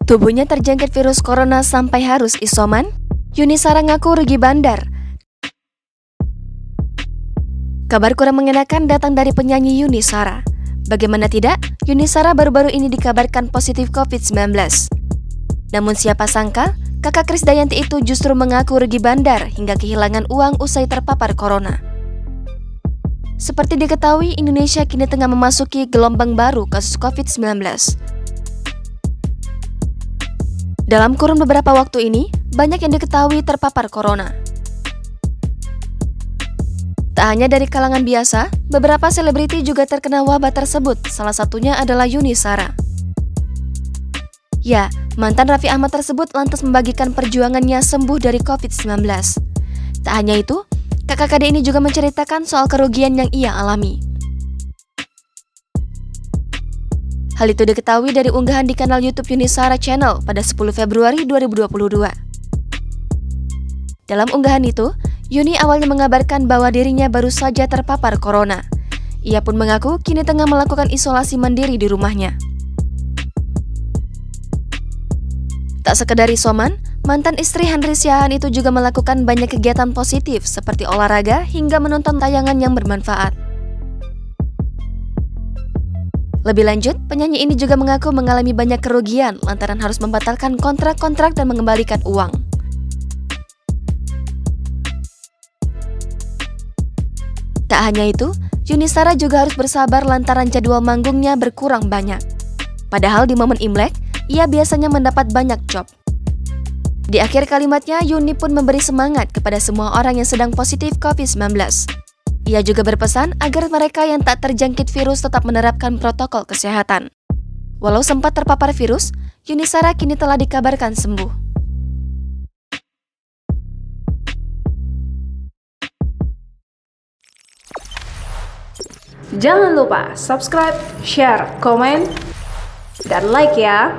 Tubuhnya terjangkit virus corona sampai harus isoman? Yuni Shara ngaku rugi bandar. Kabar kurang mengenakan datang dari penyanyi Yuni Shara. Bagaimana tidak, Yuni Shara baru-baru ini dikabarkan positif COVID-19. Namun siapa sangka, kakak Krisdayanti itu justru mengaku rugi bandar hingga kehilangan uang usai terpapar corona. Seperti diketahui, Indonesia kini tengah memasuki gelombang baru kasus COVID-19. Dalam kurun beberapa waktu ini, banyak yang diketahui terpapar corona. Tak hanya dari kalangan biasa, beberapa selebriti juga terkena wabah tersebut, salah satunya adalah Yuni Shara. Ya, mantan Raffi Ahmad tersebut lantas membagikan perjuangannya sembuh dari COVID-19. Tak hanya itu, kakak kade ini juga menceritakan soal kerugian yang ia alami. Hal itu diketahui dari unggahan di kanal YouTube Yuni Shara Channel pada 10 Februari 2022. Dalam unggahan itu, Yuni awalnya mengabarkan bahwa dirinya baru saja terpapar corona. Ia pun mengaku kini tengah melakukan isolasi mandiri di rumahnya. Tak sekedar isoman, mantan istri Henry Siahaan itu juga melakukan banyak kegiatan positif seperti olahraga hingga menonton tayangan yang bermanfaat. Lebih lanjut, penyanyi ini juga mengaku mengalami banyak kerugian lantaran harus membatalkan kontrak-kontrak dan mengembalikan uang. Tak hanya itu, Yuni Shara juga harus bersabar lantaran jadwal manggungnya berkurang banyak. Padahal di momen Imlek, ia biasanya mendapat banyak job. Di akhir kalimatnya, Yuni pun memberi semangat kepada semua orang yang sedang positif COVID-19. Ia juga berpesan agar mereka yang tak terjangkit virus tetap menerapkan protokol kesehatan. Walau sempat terpapar virus, Yuni Shara kini telah dikabarkan sembuh. Jangan lupa subscribe, share, komen, dan like ya!